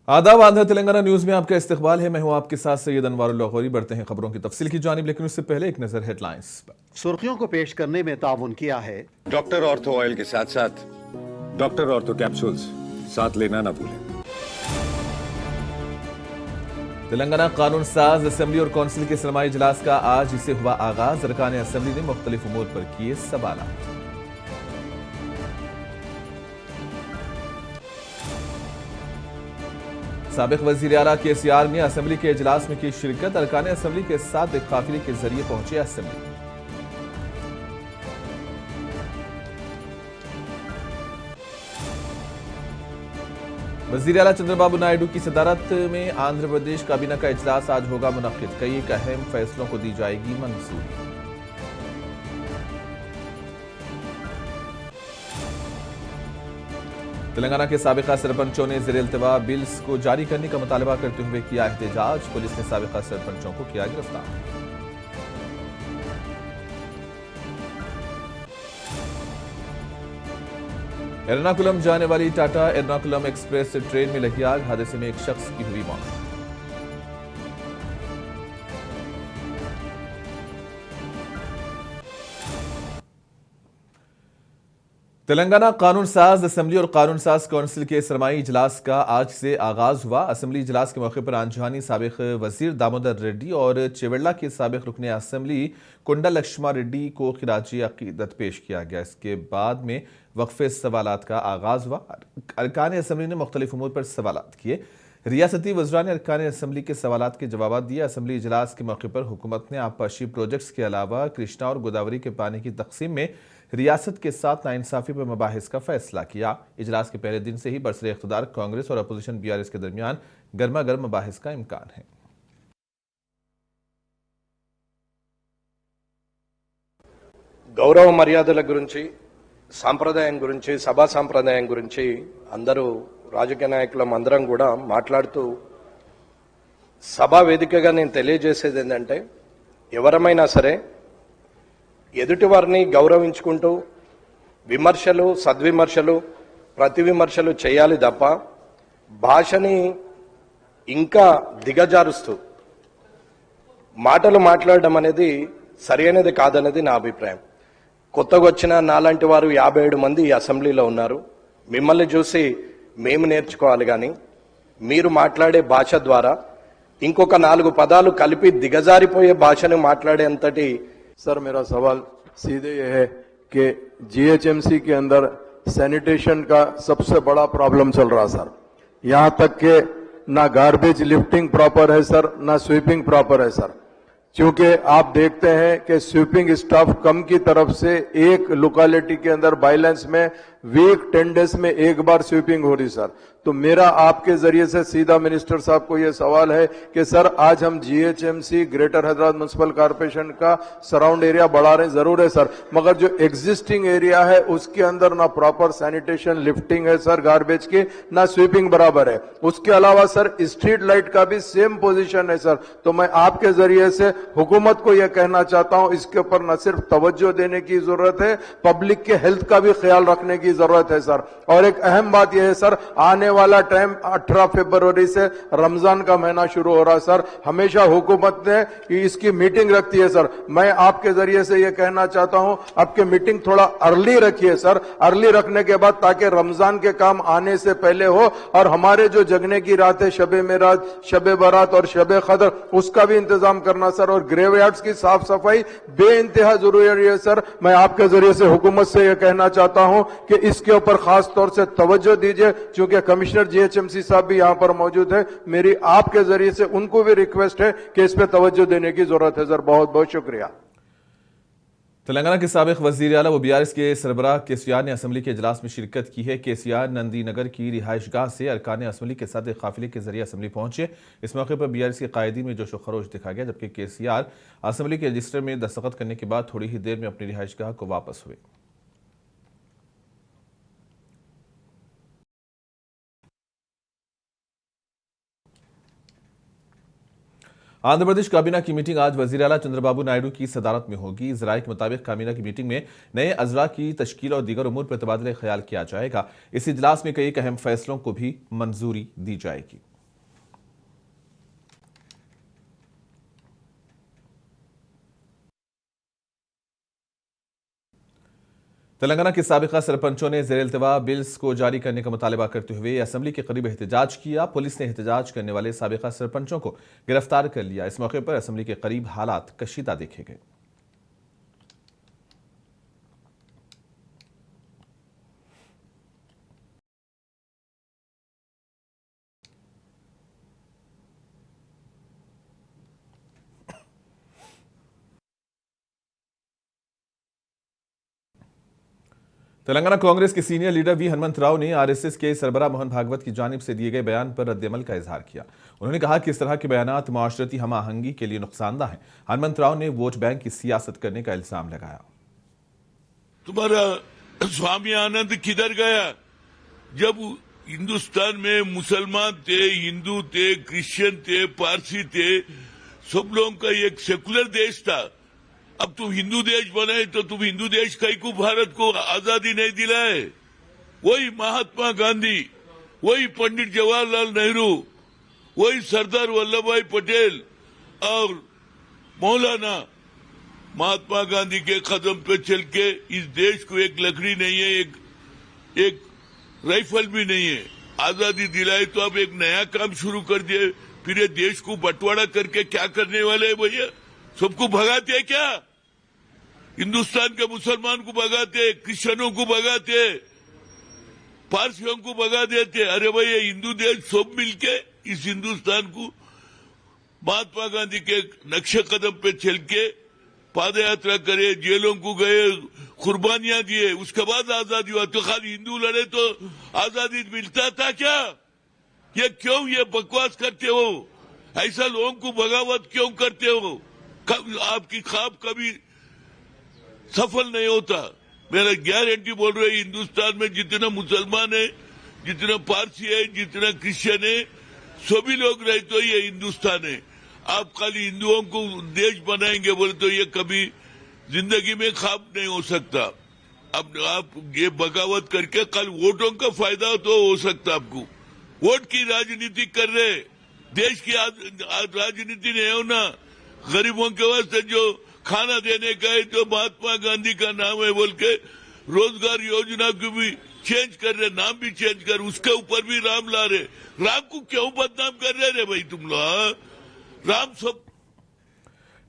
आदाब आंध्र तेलंगाना न्यूज में आपका इस्तकबाल है। मैं हूं आपके साथ सैयद अनवारुल लाहौरी। बढ़ते हैं खबरों की तफसील की जानिब, लेकिन उससे पहले एक नजर हेडलाइंस पर। सुर्खियों को पेश करने में ताउन किया है डॉक्टर ऑर्थो ऑयल के साथ साथ डॉक्टर ऑर्थो कैप्सूल्स साथ लेना ना भूलें। तेलंगाना कानून साज असेंबली और कौंसिल के सरमाई इजलास का आज से हुआ आगाज। अरकान असेंबली ने मुख्तलिफ उमूर पर किए सवालात। साबिक वजीर आला केसीआर ने असेंबली के इजलास में की शिरकत। अरकान असेंबली के साथ एक काफिले के जरिए पहुंचे असेंबली। वजीर आला चंद्रबाबू नायडू की सदारत में आंध्र प्रदेश काबीना का इजलास आज होगा मुनक्किद। कई एक अहम फैसलों को दी जाएगी मंजूरी। तेलंगाना के साबिका सरपंचों ने ज़ेर-ए-इल्तिवा बिल्स को जारी करने का मुतालबा करते हुए किया एहतजाज। पुलिस ने साबिका सरपंचों को किया गिरफ्तार। एर्नाकुलम जाने वाली टाटा एर्नाकुलम एक्सप्रेस ट्रेन में लगी आग। हादसे में एक शख्स की हुई मौत। तेलंगाना कानून साज असेंबली और कानून साज कौंसिल के सरमाई इजलास का आज से आगाज हुआ। असेंबली इजलास के मौके पर आंजहानी साबिक वजीर दामोदर रेड्डी और चेवेल्ला के साबिक रुकन असेंबली कुंडा लक्ष्मा रेड्डी को खिराजी अकीदत पेश किया गया। इसके बाद में वक्फे सवालात का आगाज हुआ। अरकान असेंबली ने मुख्तलिफ उमूर पर सवालात किए। रियासती वज़रा ने अरकान असेंबली के सवालात के जवाब दिए। असेंबली इजलास के मौके पर हुकूमत ने आबपाशी प्रोजेक्ट्स के अलावा कृष्णा और गोदावरी के पानी की तकसीम में रियासत के साथ नाइंसाफी पर मबाहिस का फैसला किया। इजलास के पहले दिन से ही बरसरे इख्तिदार कांग्रेस और अपोजिशन बीआरएस के दरमियान गर्मा गर्म मबाहिस का इम्कान है। గౌరవ మర్యాదల గురించి, సాంప్రదాయం గురించి, సభా సాంప్రదాయం గురించి అందరూ రాజకీయ నాయకులం అందరం కూడా మాట్లాడుతూ సభా వేదికగా నేను తెలియజేసేది ఏంటంటే, ఎవరమైనా సరే ఎదుటి వారిని గౌరవించుకుంటూ విమర్శలు, సద్విమర్శలు, ప్రతి విమర్శలు చేయాలి తప్ప భాషని ఇంకా దిగజారుస్తూ మాటలు మాట్లాడడం అనేది సరైనది కాదనేది నా అభిప్రాయం. కొత్తగా వచ్చిన నాలాంటి వారు 57 మంది ఈ అసెంబ్లీలో ఉన్నారు. మిమ్మల్ని చూసి మేము నేర్చుకోవాలి, కానీ మీరు మాట్లాడే భాష ద్వారా ఇంకొక 4 పదాలు కలిపి దిగజారిపోయే భాషను మాట్లాడేంతటి. सर, मेरा सवाल सीधे यह है कि जीएचएमसी के अंदर सैनिटेशन का सबसे बड़ा प्रॉब्लम चल रहा सर। यहां तक कि ना गार्बेज लिफ्टिंग प्रॉपर है सर, ना स्वीपिंग प्रॉपर है सर। क्योंकि आप देखते हैं कि स्वीपिंग स्टाफ कम की तरफ से एक लोकेलिटी के अंदर बाइलेंस में वीक 10 डेज में एक बार स्वीपिंग हो रही सर। तो मेरा आपके जरिए से सीधा मिनिस्टर साहब को यह सवाल है कि सर, आज हम GHMC greater Hyderabad municipal corporation का सराउंड एरिया बढ़ा रहे हैं, जरूर है सर, मगर जो एग्जिस्टिंग एरिया है उसके अंदर ना प्रॉपर सैनिटेशन लिफ्टिंग है सर, गार्बेज की, ना स्वीपिंग बराबर है। उसके अलावा सर स्ट्रीट लाइट का भी सेम पोजीशन है सर। तो मैं आपके जरिए से हुकूमत को यह कहना चाहता हूं, इसके ऊपर न सिर्फ तवज्जो देने की जरूरत है, पब्लिक के हेल्थ का भी ख्याल रखने की जरूरत है सर। और एक अहम बात यह है सर, आने वाला टाइम 18 फरवरी से रमजान का महीना शुरू हो रहा है सर। हमेशा हुकूमत ने इसकी मीटिंग रखती है सर। मैं आपके जरिए से यह कहना चाहता हूं, आपके मीटिंग थोड़ा अर्ली रखिए सर। अर्ली रखने के बाद ताकि रमजान के काम आने से पहले हो, और हमारे जो जगने की रात है, शबे मेराज, शबे बारात और शबे कदर, उसका भी इंतजाम करना सर। और ग्रेवयार्ड्स की साफ सफाई बेइंतहा जरूरी है सर। मैं आपके जरिए से हुकूमत से यह कहना चाहता हूं कि इसके ऊपर खास तौर से तवज्जो दीजिए, क्योंकि कमिश्नर जीएचएमसी साहब भी यहां पर मौजूद है। मेरी आपके जरिए से उनको भी रिक्वेस्ट है कि इस पर तवज्जो देने की जरूरत है सर। बहुत बहुत शुक्रिया। तेलंगाना के साबिक वजीर आला व बीआरएस के सरबराह केसीआर ने असेंबली के इजलास में शिरकत की है। केसीआर नंदी नगर की रिहाइशगाह से अरकान असेंबली के साथ एक काफिले के जरिए असेंबली पहुंचे। इस मौके पर बीआरएस के कायदीन में जोश व खरोश दिखा गया, जबकि केसीआर असेंबली के रजिस्टर में दस्तखत करने के बाद थोड़ी ही देर में अपनी रिहाइशगाह को वापस हुए। आंध्र प्रदेश काबीना की मीटिंग आज वजीर आला चंद्रबाबू नायडू की सदारत में होगी। ज़राए के मुताबिक काबीना की मीटिंग में नए अजरा की तश्कील और दीगर उमूर पर तबादला ख्याल किया जाएगा। इस इजलास में कई अहम फैसलों को भी मंजूरी दी जाएगी। तेलंगाना के साबिका सरपंचों ने ज़ेर इल्तिवा बिल्स को जारी करने का मुतालबा करते हुए असेंबली के करीब एहतजाज किया। पुलिस ने एहतजाज करने वाले साबिका सरपंचों को गिरफ्तार कर लिया। इस मौके पर असेंबली के करीब हालात कशीदा देखे गए। तेलंगाना कांग्रेस के senior leader V Hanumantha Rao ने आरएसएस के सरबराह मोहन भागवत की जानिब से दिए गए बयान पर रद्द-ए-अमल का इजहार किया। उन्होंने कहा कि इस तरह के बयानात माशरती हम आहंगी के लिए नुकसानदाह हैं। हनुमंत राव ने वोट बैंक की सियासत करने का इल्जाम लगाया। तुम्हारा स्वामी आनंद किधर गया? जब हिंदुस्तान में मुसलमान थे, हिंदू थे, क्रिश्चियन थे, पारसी थे, सब लोगों का एक सेकुलर देश था। अब तुम हिंदू देश बनाए तो तुम हिंदू देश कई को भारत को आजादी नहीं दिलाए। वही महात्मा गांधी, वही पंडित जवाहरलाल नेहरू, वही सरदार वल्लभ भाई पटेल और मौलाना महात्मा गांधी के कदम पे चल के इस देश को एक लकड़ी नहीं है, एक राइफल भी नहीं है, आजादी दिलाई। तो अब एक नया काम शुरू कर दिए, फिर ये देश को बंटवारा करके क्या करने वाले हैं भैया? सबको भगाते हैं क्या? हिंदुस्तान के मुसलमान को भगाते, क्रिश्चियनों को भगाते, पारसियों को भगा देते। अरे भाई ये हिंदू देश सब मिलके इस हिंदुस्तान को महात्मा गांधी के नक्शे कदम पे चल के पाद यात्रा करे, जेलों को गए, कुर्बानियां दिए, उसके बाद आजादी हुआ। तो खाली हिंदू लड़े तो आजादी मिलता था क्या? ये क्यों ये बकवास करते हो? ऐसा लोगों को बगावत क्यों करते हो? आपकी ख्वाब कभी सफल नहीं होता। मेरा गारंटी बोल रहे हिंदुस्तान में जितना मुसलमान है, जितना पारसी है, जितना क्रिश्चियन है, सभी लोग रहे तो ये हिंदुस्तान है। आप खाली हिंदुओं को देश बनाएंगे बोले तो ये कभी जिंदगी में ख्वाब नहीं हो सकता। अब आप ये बगावत करके कल वोटों का फायदा तो हो सकता। आपको वोट की राजनीति कर रहे, देश की राजनीति नहीं होना। गरीबों के वास्ते जो खाना देने का है जो महात्मा गांधी का नाम है बोल के रोजगार योजना को भी चेंज कर रहे, नाम भी चेंज कर, उसके ऊपर भी राम ला रहे। राम को क्यों बदनाम कर रहे रे भाई तुम लोग? राम सब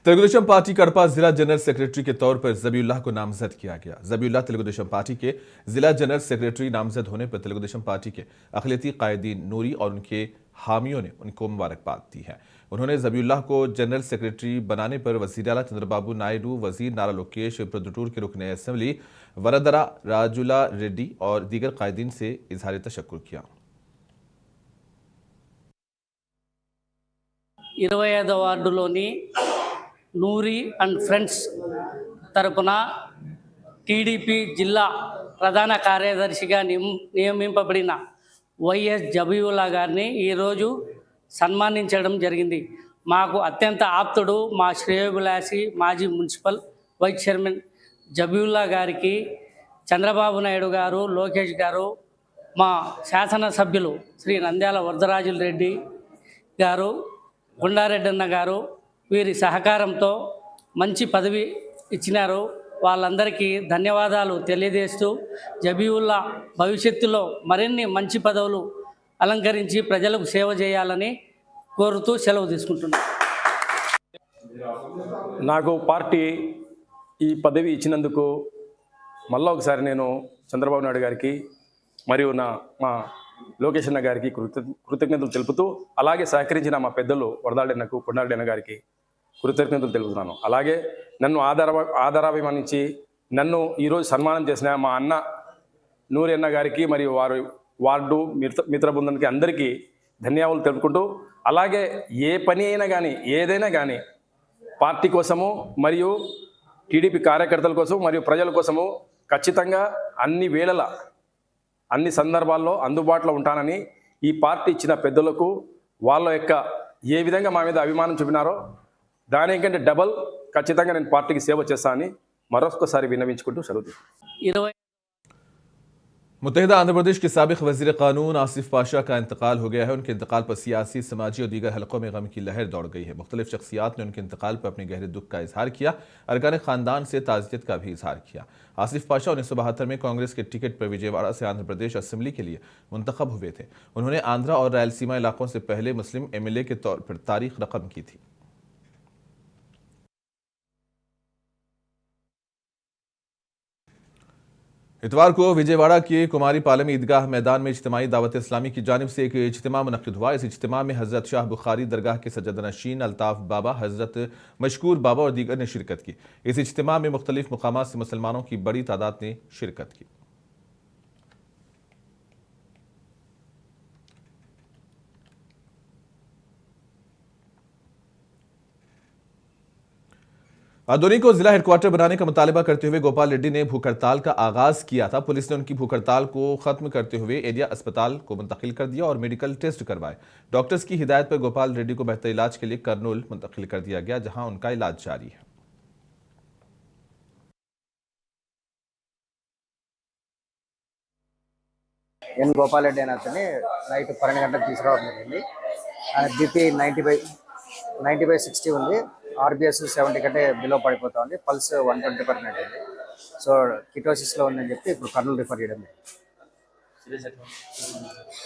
तेलुगुदेशम पार्टी कड़पा जिला जनरल सेक्रेटरी के तौर पर जबीउल्लाह को नामजद किया गया। जबीउल्लाह तेलुगुदेशम पार्टी के जिला जनरल सेक्रेटरी नामजद होने पर तेलुगुदेशम पार्टी के अखिलती कायदीन नूरी और उनके हामियों ने उनको मुबारकबाद दी है। उन्होंने जबीउल्लाह को जनरल सेक्रेटरी बनाने पर वजीर आला चंद्रबाबू नायडू, वजीर नारा लोकेश, प्रदुटूर के रुकने असेंबली वरदरा राजुला रेड्डी और दीगर कायदीन से इजहार तशक्कुर किया। 25వ వార్డులోని నూరి అండ్ ఫ్రెండ్స్ తరపున టీడీపీ జిల్లా ప్రధాన కార్యదర్శిగా నియమింపబడిన వైఎస్ జబీవుల్లా గారిని ఈరోజు సన్మానించడం జరిగింది. మాకు అత్యంత ఆప్తుడు, మా శ్రేయోభిలాషి, మాజీ మున్సిపల్ వైస్ చైర్మన్ జబీవుల్లా గారికి చంద్రబాబు నాయుడు గారు, లోకేష్ గారు, మా శాసనసభ్యులు శ్రీ నంద్యాల వరదరాజుల రెడ్డి గారు, గుండారెడ్డి అన్న గారు వీరి సహకారంతో మంచి పదవి ఇచ్చినారు. వాళ్ళందరికీ ధన్యవాదాలు తెలియజేస్తూ జబీవుల్లా భవిష్యత్తులో మరిన్ని మంచి పదవులు అలంకరించి ప్రజలకు సేవ చేయాలని కోరుతూ సెలవు తీసుకుంటున్నాను. నాకు పార్టీ ఈ పదవి ఇచ్చినందుకు మళ్ళీ ఒకసారి నేను చంద్రబాబు నాయుడు గారికి మరియు మా లోకేష్ అన్న గారికి కృతజ్ఞతలు తెలుపుతూ, అలాగే సహకరించిన మా పెద్దలు వరదాడన్నకు, కొండారెడ్డి గారికి కృతజ్ఞతలు తెలుపుతున్నాను. అలాగే నన్ను ఆధారాభిమానించి నన్ను ఈరోజు సన్మానం చేసిన మా అన్న నూరి అన్న గారికి మరియు వార్డు మిత్ర బృందానికి అందరికీ ధన్యవాదాలు తెలుపుకుంటూ, అలాగే ఏ పని అయినా కానీ ఏదైనా కానీ పార్టీ కోసము మరియు టీడీపీ కార్యకర్తల కోసం మరియు ప్రజల కోసము ఖచ్చితంగా అన్ని వేళల అన్ని సందర్భాల్లో అందుబాటులో ఉంటానని ఈ పార్టీ ఇచ్చిన పెద్దలకు వాళ్ళ యొక్క ఏ విధంగా మా మీద అభిమానం చూపినారో దానికంటే డబల్ ఖచ్చితంగా నేను పార్టీకి సేవ చేస్తానని మరొకసారి విన్నవించుకుంటూ సెలవు. मुत्तहिदा आंध्र प्रदेश के साबिक वजीर कानून आसिफ पाशा का इंतकाल हो गया है। उनके इंतकाल पर सियासी, समाजी और दीगर हलकों में गम की लहर दौड़ गई है। मुख्तलिफ शख्सियात ने उनके इंतकाल पर अपने गहरे दुख का इजहार किया। अरकान खानदान से ताज़ियत का भी इजहार किया। आसिफ पाशा 1972 में कांग्रेस के टिकट पर विजयवाड़ा से आंध्र प्रदेश असेंबली के लिए मुंतखब हुए थे। उन्होंने आंध्रा और रायलसीमा इलाकों से पहले मुस्लिम MLA के तौर पर तारीख रकम की थी। इतवार को विजयवाड़ा के कुमारी पालम ईदगाह मैदान में इज्तिमाई दावत इस्लामी की जानिब से एक इज्तिमा मुनक्किद हुआ। इस इज्तिमा में हजरत शाह बुखारी दरगाह के सज्जदनशीन अल्ताफ बाबा, हजरत मशकूर बाबा और दीगर ने शिरकत की। इस इज्तिमा में मुख्तलिफ मुकामात से मुसलमानों की बड़ी तादाद ने शिरकत की। आदोनी को जिला हेडक्वार्टर बनाने का मुतालबा करते हुए गोपाल रेड्डी ने भूख हड़ताल का आगाज किया था। पुलिस ने उनकी भूख हड़ताल को खत्म करते हुए एरिया अस्पताल को मुंतकिल कर दिया और मेडिकल टेस्ट करवाए। डॉक्टर्स की हिदायत पर गोपाल रेड्डी को बेहतर इलाज के लिए कर्नूल मुंतकिल कर दिया गया, जहां उनका इलाज जारी है। ఎన్ గోపాల్ రెడ్డి అని అతని నైట్ 12 గంటలకు తీసుకురావడం జరిగింది. ఆయన బీపీ 90/60 ఉంది. ఆర్బిఎస్ 70 కంటే బిలో పడిపోతా ఉంది. పల్స్ 120% ఉంది. సో కిటోసిస్లో ఉందని చెప్పి ఇప్పుడు కర్నూలు రిఫర్ చేయడం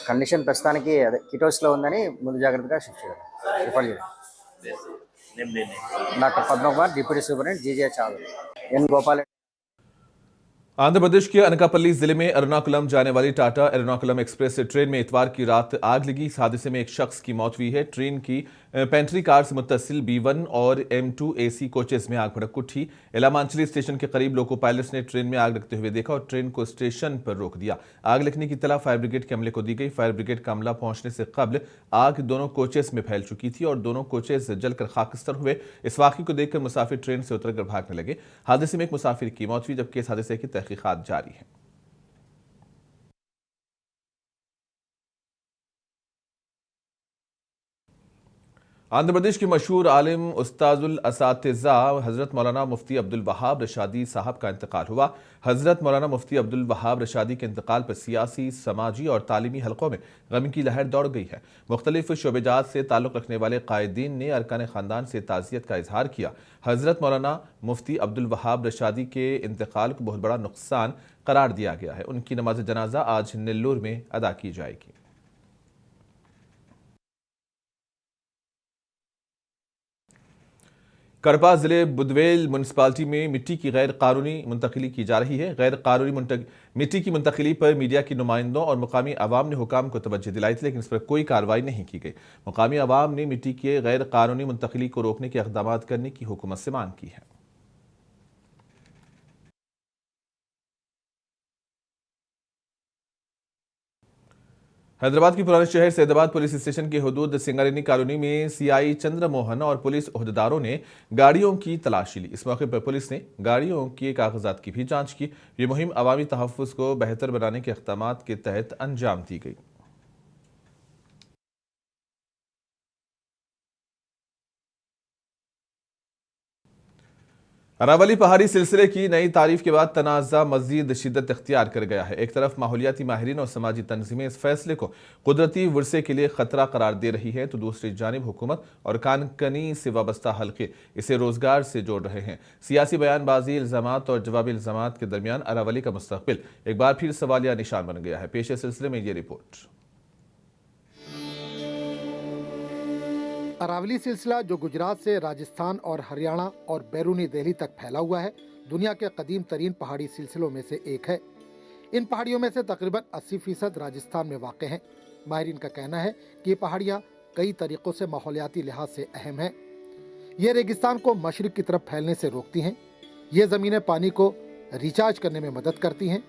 కండిషన్ ప్రస్తుతానికి అదే కిటోసిస్లో ఉందని ముందు జాగ్రత్తగా షిఫ్ట్ చేయడం రిఫర్ చేయడం. Doctor Padmakumar, deputy superintendent, GGH Adoni. N Gopal Reddy Andhra Pradesh के अनकापल्ली जिले में एर्नाकुलम जाने वाली टाटा एर्नाकुलम एक्सप्रेस ट्रेन में इतवार की रात आग लगी। इस हादसे में एक शख्स की मौत हुई है। ट्रेन की पेंट्री कार से मुत्तसिल B1 और M2 AC कोचेस में आग भड़क उठी। इलामांचली स्टेशन के करीब लोको पायलट्स ने ट्रेन में आग लगते हुए देखा और ट्रेन को स्टेशन पर रोक दिया। आग लगने की इत्तला फायर ब्रिगेड के अमले को दी गई। फायर ब्रिगेड का अमला पहुंचने से कबल आग दोनों कोचेस में फैल चुकी थी और दोनों कोचेस जलकर खाकस्तर हुए। इस वाक़े को देखकर मुसाफिर ट्रेन से उतरकर भागने लगे। हादसे में एक मुसाफिर की मौत हुई, जबकि इस हादसे की तहकीकात जारी है। आंध्र प्रदेश के मशहूर आलिम उस्ताजुल असातिज़ा हज़रत मौलाना मुफ्ती अब्दुल वहाब रशादी साहब का इंतकाल हुआ। हज़रत मौलाना मुफ्ती अब्दुल वहाब रशादी के इंतकाल पर सियासी, समाजी और तालीमी हलकों में गम की लहर दौड़ गई है। मुख्तलिफ शोबेजात से ताल्लुक़ रखने वाले कायदीन ने अरकान ख़ानदान से ताज़ियत का इजहार किया। हज़रत मौलाना मुफ्ती अब्दुल वहाब रशादी के इंतकाल को बहुत बड़ा नुकसान करार दिया गया है। उनकी नमाज जनाजा आज नेल्लोर में अदा की जाएगी। कड़पा जिले बुदवेल म्यूनसिपालिटी में मिट्टी की गैर कानूनी मुंतकिली की जा रही है। गैर कानूनी मिट्टी की मुंतकिली पर मीडिया के नुमाइंदों और मुकामी अवाम ने हुकाम को तवज्जो दिलाई थी, लेकिन इस पर कोई कार्रवाई नहीं की गई। मुकामी अवाम ने मिट्टी के गैर कानूनी मुंतकिली को रोकने के इक़दाम करने की हुकूमत से मांग की है। हैदराबाद की पुराने शहर सैदाबाद पुलिस स्टेशन के हुदूद सिंगारेनी कॉलोनी में CI चंद्र मोहन और पुलिस ओहदेदारों ने गाड़ियों की तलाशी ली। इस मौके पर पुलिस ने गाड़ियों के कागजात की भी जांच की। ये मुहिम अवामी तहफ़्फ़ुज़ को बेहतर बनाने के इक़दाम के तहत अंजाम दी गई। अरावली पहाड़ी सिलसिले की नई तारीफ के बाद तनाज़ा मज़ीद शिद्दत इख्तियार कर गया है। एक तरफ माहौलियाती माहिरीन और समाजी तंजीमें इस फैसले को कुदरती वर्से के लिए खतरा करार दे रही है, तो दूसरी जानिब हुकूमत और कानकनी से वाबस्ता हल्के इसे रोजगार से जोड़ रहे हैं। सियासी बयानबाजी, इल्ज़ामात और जवाबी इल्ज़ामात के दरमियान अरावली का मुस्तक़बिल एक बार फिर सवालिया निशान बन गया है। पेश सिलसिले में ये रिपोर्ट। अरावली सिलसिला जो गुजरात से राजस्थान और हरियाणा और बैरूनी दिल्ली तक फैला हुआ है, दुनिया के कदीम तरीन पहाड़ी सिलसिलों में से एक है। इन पहाड़ियों में से तकरीबन 80% राजस्थान में वाक़ हैं। माहिरीन का कहना है कि ये पहाड़ियाँ कई तरीक़ों से माहौलियाती लिहाज से अहम हैं। ये रेगिस्तान को मशरिक़ की तरफ फैलने से रोकती हैं। ये ज़मीनें पानी को रिचार्ज करने में मदद करती हैं।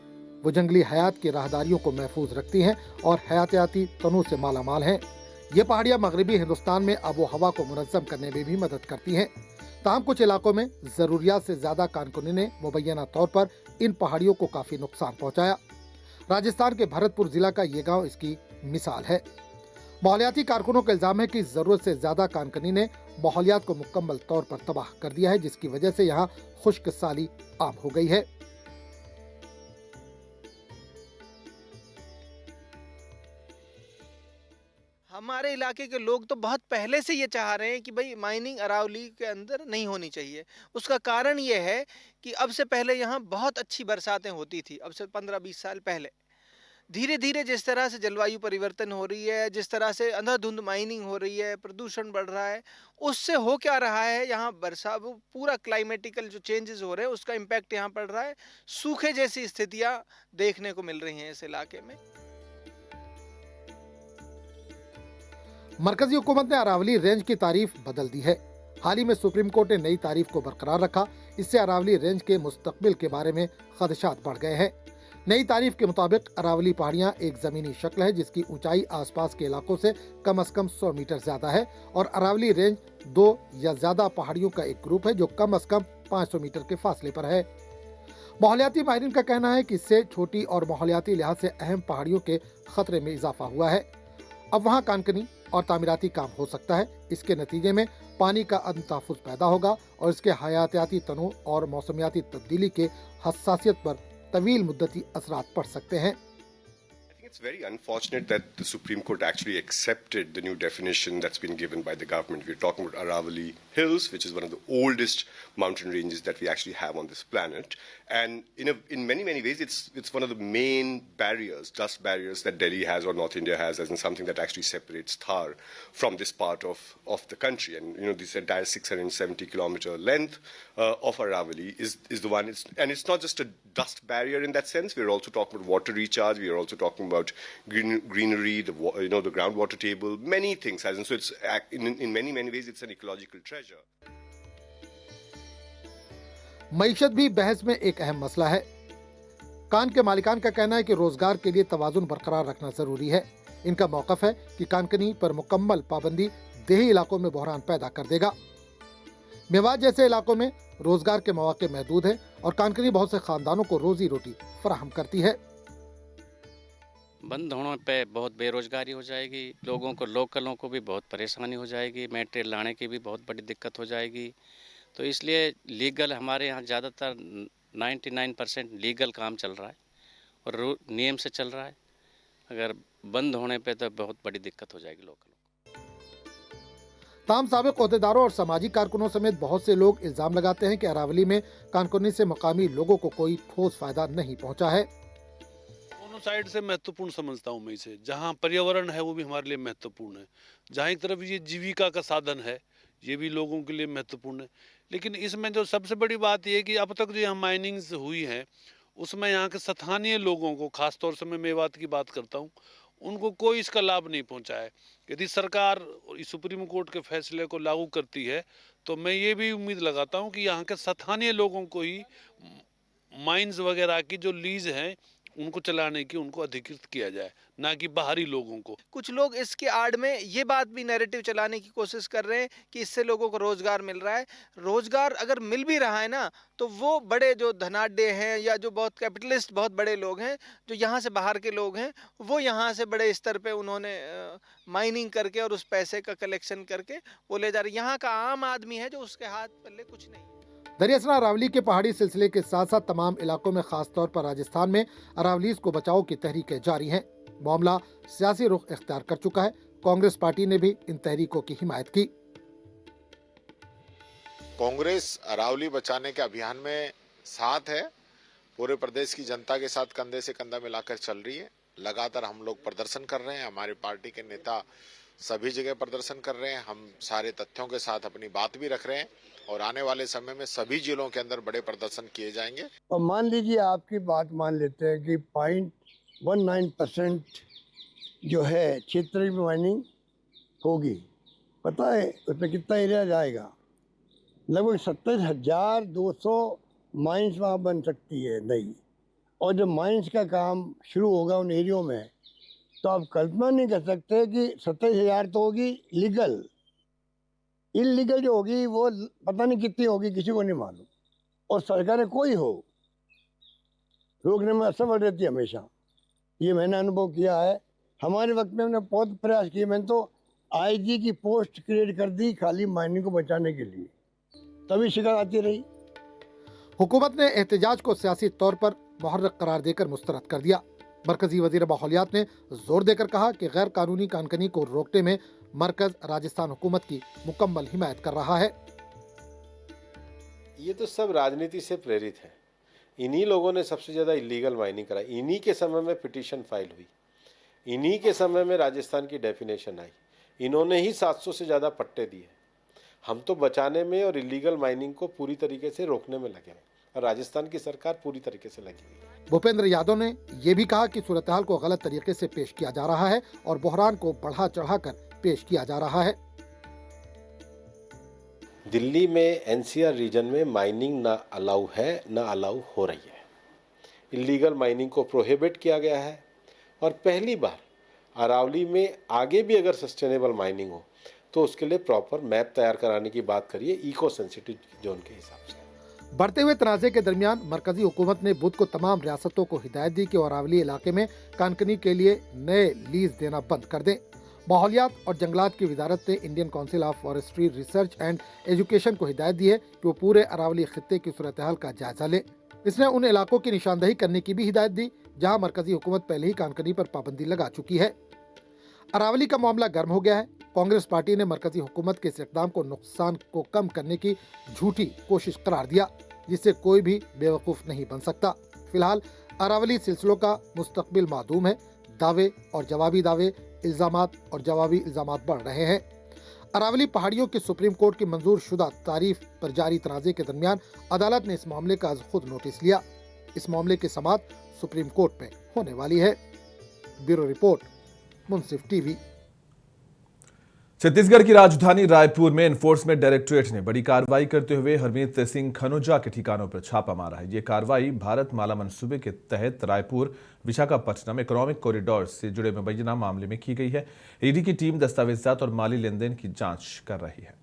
वो जंगली हयात की राहदारियों को महफूज रखती हैं और हयातियाती तनू से मालामाल हैं। ये पहाड़ियाँ मगरबी हिंदुस्तान में आबो हवा को मुनज़्ज़म करने में भी मदद करती हैं। ताहम कुछ इलाकों में ज़रूरियात से ज़्यादा कानकुनी ने मुबैना तौर पर इन पहाड़ियों को काफ़ी नुकसान पहुँचाया। राजस्थान के भरतपुर ज़िला का ये गांव इसकी मिसाल है। माहौलियाती कारकुनों का इल्ज़ाम है कि ज़रूरत से ज़्यादा कानकुनी ने माहौलियात को मुकम्मल तौर पर तबाह कर दिया है, जिसकी वजह से यहाँ खुश्क साली आम हो गई है। हमारे इलाके के लोग तो बहुत पहले से ये चाह रहे हैं कि भाई माइनिंग अरावली के अंदर नहीं होनी चाहिए। उसका कारण ये है कि अब से पहले यहाँ बहुत अच्छी बरसातें होती थी, अब से 15-20 साल पहले। धीरे धीरे जिस तरह से जलवायु परिवर्तन हो रही है, जिस तरह से अंधाधुंध माइनिंग हो रही है, प्रदूषण बढ़ रहा है, उससे हो क्या रहा है, यहाँ बरसात वो पूरा क्लाइमेटिकल जो चेंजेस हो रहे हैं उसका इम्पैक्ट यहाँ पड़ रहा है। सूखे जैसी स्थितियाँ देखने को मिल रही हैं इस इलाके में। मरकजी हुकूमत ने अरावली रेंज की तारीफ बदल दी है। हाल ही में सुप्रीम कोर्ट ने नई तारीफ को बरकरार रखा। इससे अरावली रेंज के मुस्तकबिल के बारे में खदशात बढ़ गए हैं। नई तारीफ के मुताबिक अरावली पहाड़ियां एक जमीनी शक्ल है जिसकी ऊंचाई आसपास के इलाकों से कम 100 मीटर ज्यादा है और अरावली रेंज 2 या ज्यादा पहाड़ियों का एक ग्रुप है जो कम 500 मीटर के फासले पर है। माहौलियाती माहिरीन का कहना है कि इससे छोटी और माहौलियाती लिहाज से अहम पहाड़ियों के खतरे में इजाफा हुआ है। अब वहाँ कानकनी और तामीराती काम हो सकता है। इसके नतीजे में पानी का अदम तहफ़्फ़ुज़ पैदा होगा और इसके हयातियाती तनों और मौसमियाती तब्दीली के हसासियत पर तवील मुद्दती असरात पड़ सकते हैं। It's very unfortunate that the Supreme Court actually accepted the new definition that's been given by the government. We're talking about Aravalli Hills, which is one of the oldest mountain ranges that we actually have on this planet. And in many ways, it's one of the main barriers, dust barriers that Delhi has or North India has, as in something that actually separates Thar from this part of the country. And this entire 670-kilometer length of Aravalli is the one. And it's not just a dust barrier in that sense. We're also talking about water recharge. We are also talking about greenery, the groundwater table, many things. And so it's in many ways it's an ecological treasure. मईशत भी बहस में एक अहम मसला है। कान के मालिकान का कहना है कि रोजगार के लिए तवाजुन बरकरार रखना जरूरी है। इनका मौकफ है कि कानकनी पर मुकम्मल पाबंदी देही इलाकों में बहरान पैदा कर देगा। मेवात जैसे इलाकों में रोजगार के मौके महदूद है और कानकनी बहुत से खानदानों को रोजी रोटी फराहम करती है। बंद होने पे बहुत बेरोजगारी हो जाएगी, लोगों को लोकलों को भी बहुत परेशानी हो जाएगी, मटेरियल लाने की भी बहुत बड़ी दिक्कत हो जाएगी। तो इसलिए लीगल हमारे यहाँ ज़्यादातर 99% लीगल काम चल रहा है और नियम से चल रहा है। अगर बंद होने पे तो बहुत बड़ी दिक्कत हो जाएगी लोकलों। ताम साबिक ओहदेदारों और समाजी कारकुनों समेत बहुत से लोग इल्जाम लगाते हैं कि अरावली में कानकुनी से मकामी लोगों को कोई ठोस फायदा नहीं पहुंचा है। दोनों साइड से महत्वपूर्ण समझता हूँ मैं इसे। जहाँ पर्यावरण है वो भी हमारे लिए महत्वपूर्ण है, जहाँ एक तरफ ये जीविका का साधन है ये भी लोगों के लिए महत्वपूर्ण है। लेकिन इसमें जो सबसे बड़ी बात ये है कि अब तक जो यहाँ माइनिंग्स हुई है उसमें यहाँ के स्थानीय लोगों को, खासतौर से मैं मेवात की बात करता हूँ, उनको कोई इसका लाभ नहीं पहुँचा है। यदि सरकार इस सुप्रीम कोर्ट के फैसले को लागू करती है तो मैं ये भी उम्मीद लगाता हूँ कि यहाँ के स्थानीय लोगों को ही माइंस वगैरह की जो लीज हैं उनको चलाने की उनको अधिकृत किया जाए, ना कि बाहरी लोगों को। कुछ लोग इसके आड़ में ये बात भी नैरेटिव चलाने की कोशिश कर रहे हैं कि इससे लोगों को रोजगार मिल रहा है। रोजगार अगर मिल भी रहा है ना तो वो बड़े जो धनाढ्य हैं या जो बहुत कैपिटलिस्ट बहुत बड़े लोग हैं, जो यहाँ से बाहर के लोग हैं, वो यहाँ से बड़े स्तर पे उन्होंने माइनिंग करके और उस पैसे का कलेक्शन करके वो ले जा रहे। यहाँ का आम आदमी है जो उसके हाथ पल्ले कुछ नहीं। दरअसल अरावली के पहाड़ी सिलसिले के साथ साथ तमाम इलाकों में खासतौर पर राजस्थान में अरावलीज को बचाव की तहरीकें जारी हैं। मामला सियासी रुख इख्तियार कर चुका है। कांग्रेस पार्टी ने भी इन तहरीकों की हिमायत की। कांग्रेस अरावली बचाने के अभियान में साथ है, पूरे प्रदेश की जनता के साथ कंधे से कंधा मिलाकर चल रही है। लगातार हम लोग प्रदर्शन कर रहे हैं, हमारी पार्टी के नेता सभी जगह प्रदर्शन कर रहे हैं। हम सारे तथ्यों के साथ अपनी बात भी रख रहे हैं और आने वाले समय में सभी जिलों के अंदर बड़े प्रदर्शन किए जाएंगे। और मान लीजिए आपकी बात मान लेते हैं कि 0.19% जो है क्षेत्रीय माइनिंग होगी, पता है उसमें कितना एरिया जाएगा? लगभग 27,200 माइंस वहाँ बन सकती है नई। और जब माइंस का काम शुरू होगा उन एरियो में तो आप कल्पना नहीं कर सकते कि 27,000 तो होगी लीगल, इलीगल जो होगी वो पता नहीं कितनी होगी, किसी को नहीं मालूम। और सरकारें कोई हो रोकने में असफल रहती है हमेशा, ये मैंने अनुभव किया है। हमारे वक्त में हमने बहुत प्रयास किए, मैंने तो आईजी की पोस्ट क्रिएट कर दी खाली माइनिंग को बचाने के लिए, तभी शिकायत आती रही। हुकूमत ने एहतजाज को सियासी तौर पर मुहर्रिक करार देकर मुस्तरद कर दिया। मरकजी वजीर माहौलियात ने जोर देकर कहा कि गैर कानूनी कानकनी को रोकने में मरकज राजस्थान हुकूमत की मुकम्मल हिमायत कर रहा है। ये तो सब राजनीति से प्रेरित है। इन्हीं लोगों ने सबसे ज्यादा इलीगल माइनिंग कराई। इन्हीं के समय में पिटीशन फाइल हुई, इन्हीं के समय में राजस्थान की डेफिनेशन आई, इन्होंने ही 700 से ज्यादा पट्टे दिए। हम तो बचाने में और इलीगल माइनिंग को पूरी तरीके से रोकने में लगे हैं और राजस्थान की सरकार पूरी तरीके से लगी हुई है। भूपेंद्र यादव ने ये भी कहा कि सूरत हाल को गलत तरीके से पेश किया जा रहा है और बहरान को बढ़ा चढ़ाकर पेश किया जा रहा है। दिल्ली में एनसीआर रीजन में माइनिंग ना अलाउ है, ना अलाउ हो रही है। इलीगल माइनिंग को प्रोहिबिट किया गया है और पहली बार अरावली में आगे भी अगर सस्टेनेबल माइनिंग हो तो उसके लिए प्रॉपर मैप तैयार कराने की बात करिए इको सेंसिटिव जोन के हिसाब से। बढ़ते हुए तनाज़े के दरमियान मरकजी हुकूमत ने बुध को तमाम रियासतों को हिदायत दी कि अरावली इलाके में कानकनी के लिए नए लीज देना बंद कर दें। माहौलियात और जंगलात की वजारत ने Indian council of forestry research and education को हिदायत दी है कि वो पूरे अरावली खित्ते की सूरत हाल का जायजा ले। इसने उन इलाकों की निशानदही करने की भी हिदायत दी जहां मरकजी हुकूमत पहले ही कानकनी पर पाबंदी लगा चुकी है। अरावली का मामला गर्म हो गया है। कांग्रेस पार्टी ने मरकजी हुकूमत के इस इक़दाम को नुकसान को कम करने की झूठी कोशिश करार दिया, जिससे कोई भी बेवकूफ़ नहीं बन सकता। फिलहाल अरावली सिलसिलों का मुस्तकबिल मादूम है। दावे और जवाबी दावे, इल्ज़ामात और जवाबी इल्ज़ामात बढ़ रहे हैं। अरावली पहाड़ियों की सुप्रीम कोर्ट की मंजूर शुदा तारीफ पर जारी तनाज़े के दरमियान अदालत ने इस मामले का खुद नोटिस लिया। इस मामले की समाअत सुप्रीम कोर्ट में होने वाली है। ब्यूरो रिपोर्ट, मुंसिफ टीवी। छत्तीसगढ़ की राजधानी रायपुर में एनफोर्समेंट डायरेक्टोरेट ने बड़ी कार्रवाई करते हुए हरमीत सिंह खनोजा के ठिकानों पर छापा मारा है। ये कार्रवाई भारत माला मंसूबे के तहत रायपुर विशाखापट्टनम इकोनॉमिक कॉरिडोर से जुड़े मुबैना मामले में की गई है। ईडी की टीम दस्तावेजात और माली लेन देन की जांच कर रही है।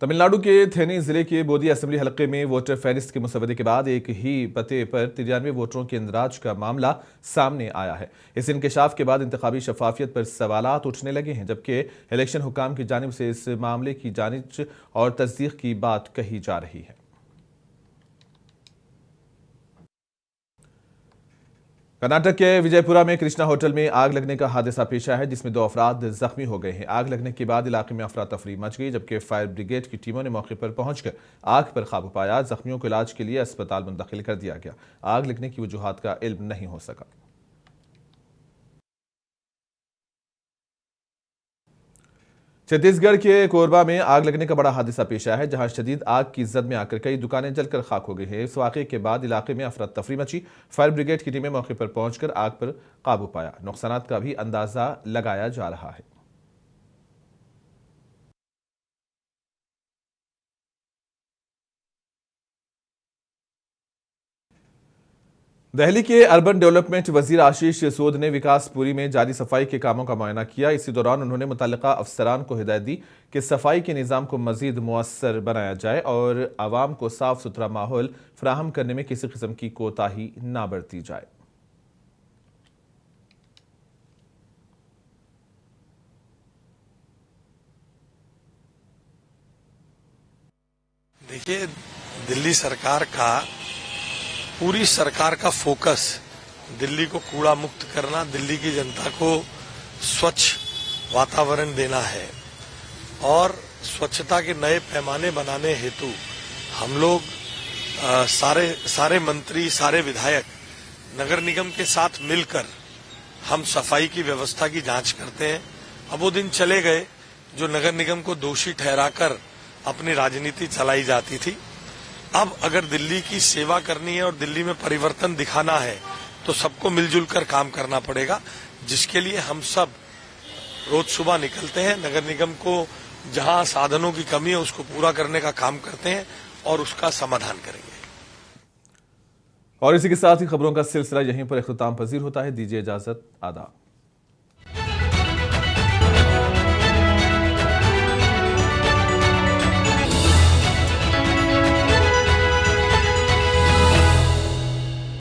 तमिलनाडु के थेनी जिले के बोदी असेंबली हलके में वोटर फहरिस्त के मुसवदे के बाद एक ही पते पर 93 वोटरों के इंदराज का मामला सामने आया है। इस इंकशाफ के बाद इंतखाबी शफाफियत पर सवालात उठने लगे हैं, जबकि इलेक्शन हुकाम की जानिब से इस मामले की जांच और तस्दीक की बात कही जा रही है। कर्नाटक के विजयपुरा में कृष्णा होटल में आग लगने का हादसा पेश आया है, जिसमें 2 अफराद जख्मी हो गए हैं। आग लगने के बाद इलाके में अफरा तफरी मच गई, जबकि फायर ब्रिगेड की टीमों ने मौके पर पहुंचकर आग पर काबू पाया। जख्मियों को इलाज के लिए अस्पताल मुंतकिल कर दिया गया। आग लगने की वजूहात का इल्म नहीं हो सका। छत्तीसगढ़ के कोरबा में आग लगने का बड़ा हादसा पेश आया है, जहां शदीद आग की जद में आकर कई दुकानें जलकर खाक हो गई हैं। इस वाक़े के बाद इलाके में अफरा तफरी मची। फायर ब्रिगेड की टीमें मौके पर पहुंचकर आग पर काबू पाया। नुकसानात का भी अंदाजा लगाया जा रहा है। दिल्ली के अर्बन डेवलपमेंट वजीर आशीष सोद ने विकासपुरी में जारी सफाई के कामों का मुआयना किया। इसी दौरान उन्होंने मुतल्लिका अफसरान को हिदायत दी कि सफाई के निज़ाम को मजीद मुअस्सर बनाया जाए और आवाम को साफ सुथरा माहौल फराहम करने में किसी किस्म की कोताही ना बरती जाए। देखिए, दिल्ली सरकार का पूरी सरकार का फोकस दिल्ली को कूड़ा मुक्त करना, दिल्ली की जनता को स्वच्छ वातावरण देना है और स्वच्छता के नए पैमाने बनाने हेतु हम लोग सारे मंत्री, सारे विधायक नगर निगम के साथ मिलकर हम सफाई की व्यवस्था की जांच करते हैं। अब वो दिन चले गए जो नगर निगम को दोषी ठहराकर अपनी राजनीति चलाई जाती थी। अब अगर दिल्ली की सेवा करनी है और दिल्ली में परिवर्तन दिखाना है तो सबको मिलजुल कर काम करना पड़ेगा, जिसके लिए हम सब रोज सुबह निकलते हैं। नगर निगम को जहां साधनों की कमी है उसको पूरा करने का काम करते हैं और उसका समाधान करेंगे। और इसी के साथ ही खबरों का सिलसिला यहीं पर इख्तिताम पजीर होता है। दीजिए इजाजत, आदाब।